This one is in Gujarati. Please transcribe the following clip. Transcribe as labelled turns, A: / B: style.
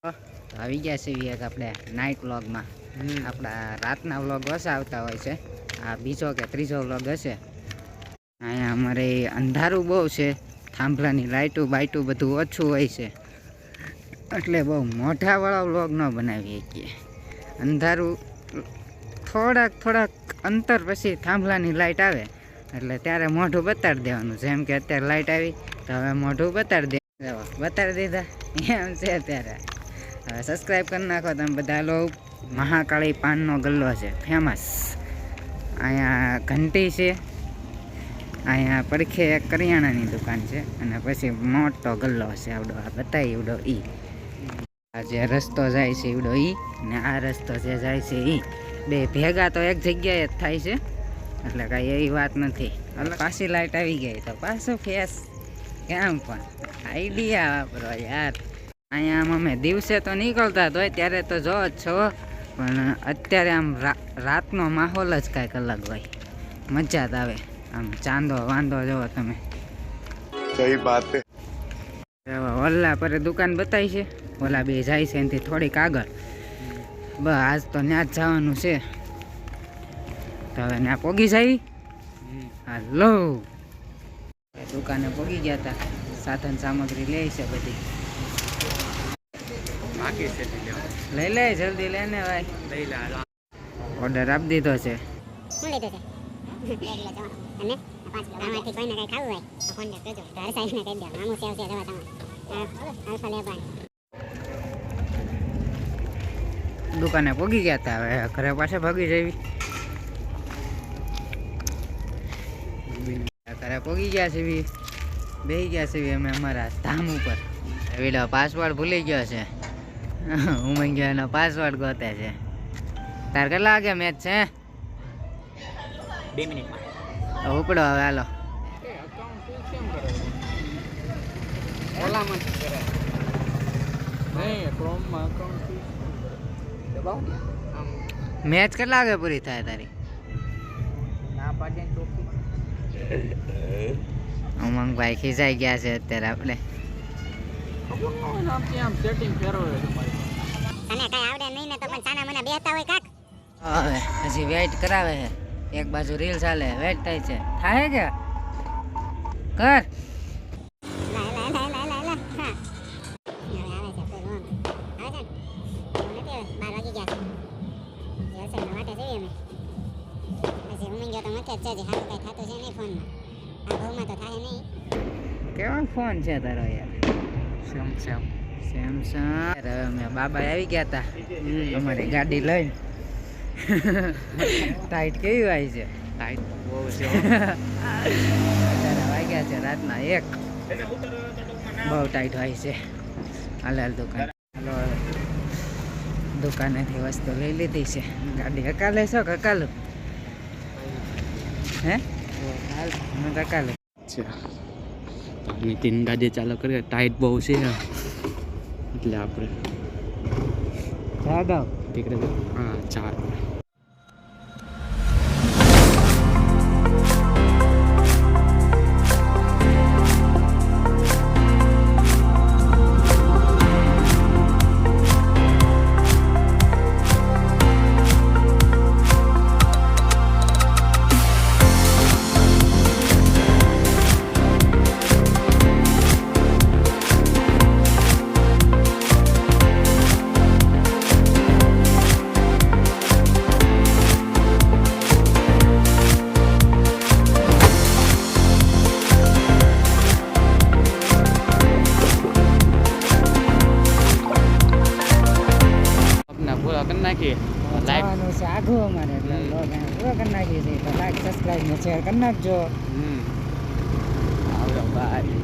A: આવી ગયા છે એક આપણે નાઇટ વ્લોગમાં. આપણા રાતના વ્લોગ ઓછા આવતા હોય છે. આ બીજો કે ત્રીજો વ્લોગ હશે. અહીંયા અમારે અંધારું બહુ છે, થાંભલાની લાઇટું બાઇટું બધું ઓછું હોય છે, એટલે બહુ મોઢાવાળા વ્લોગ ન બનાવી શકીએ. અંધારું થોડાક અંતર પછી થાંભલાની લાઇટ આવે એટલે ત્યારે મોઢું બતાડી દેવાનું. જેમ કે અત્યારે લાઇટ આવી તો હવે મોઢું બતાડી દીધા એમ છે. અત્યારે હવે સબસ્ક્રાઈબ કરી નાખો તમે બધા. લો, મહાકાળી પાનનો ગલ્લો છે, ફેમસ. અહીંયા ઘંટી છે, અહીંયા પડખે એક કરિયાણાની દુકાન છે, અને પછી મોટો ગલ્લો છે આવડો. આ બતાવી એવડો ઈ. આ જે રસ્તો જાય છે એવડો ઈ, ને આ રસ્તો જે જાય છે ઈ, બે ભેગા તો એક જગ્યાએ જ થાય છે, એટલે કાંઈ એવી વાત નથી. એટલે પાછી લાઇટ આવી ગઈ તો પાછું ફેસ કેમ પણ આઈડિયા વાપરો યાર. અહીંયા અમે દિવસે તો નીકળતા જ હોય ત્યારે તો જો જ છો, પણ અત્યારે આમ રાતનો માહોલ જ કાંઈક અલગ હોય, મજા જ આવે. આમ ચાંદો વાંદો જોવો તમે.
B: સહી વાત છે.
A: ઓલા પર દુકાન બતાવી છે, ઓલા બે જાય છે એનાથી થોડીક આગળ. બસ આજ તો ત્યાં જ જવાનું છે, તો હવે ત્યાં પોગી જાય. હાલો, દુકાને પોગી ગયા હતા, સાધન સામગ્રી લે છે બધી. લઈ લે, જલ્દી લે ને ભાઈ. ઓર્ડર આપી દીધો છે. દુકાને પોગી ગયા હતા, હવે ઘરે પાછા ભાગી જવી. ઘરે પોગી ગયા છે, બેસી ગયા છે અમે અમારા ધામ ઉપર. વિડીયો પાસવર્ડ ભૂલી ગયો છે, ઉમંગ્યાનો પાસવર્ડ ગોતે છે. તાર કેટલા વાગે મેચ છે?
C: 2 મિનિટમાં
A: તો ઉપડો હવે, હાલો. મેચ કેટલા વાગે પૂરી થાય તારી? ઉમંગભાઈ ખીચાઈ ગયા છે અત્યારે. આપણે હવે હજી વેઇટ કરાવે છે. એક બાજુ રીલ ચાલે, વેઇટ થાય છે. થાય કે કર. કેવો ફોન છે તારો યાર? સેમસંગ. હવે અમે બાબા આવી ગયા હતા અમારી ગાડી લઈને. ટાઈટ કેવી આવી છે? ટાઈટ બહુ છે. અત્યારે વાગ્યા છે રાતના 1. બહુ ટાઈટ હોય છે. હાલ દુકાન. હાલો, દુકાનેથી વસ્તુ લઈ લીધી છે. ગાડી હકાલે છો કે હકાલું? હે હું હકાલું.
C: નીતિન ગાડી ચાલુ કરીએ, ટાઈટ બહુ છે એટલે આપણે
A: જાદવ
C: ટીકડે. હા, 4.
A: જવાનું છે આઘું અમારે, એટલે પૂરો કરી નાખીએ છીએ. તો લાઈક, સબસ્ક્રાઈબ ને શેર કરી નાખજો.
C: બાય.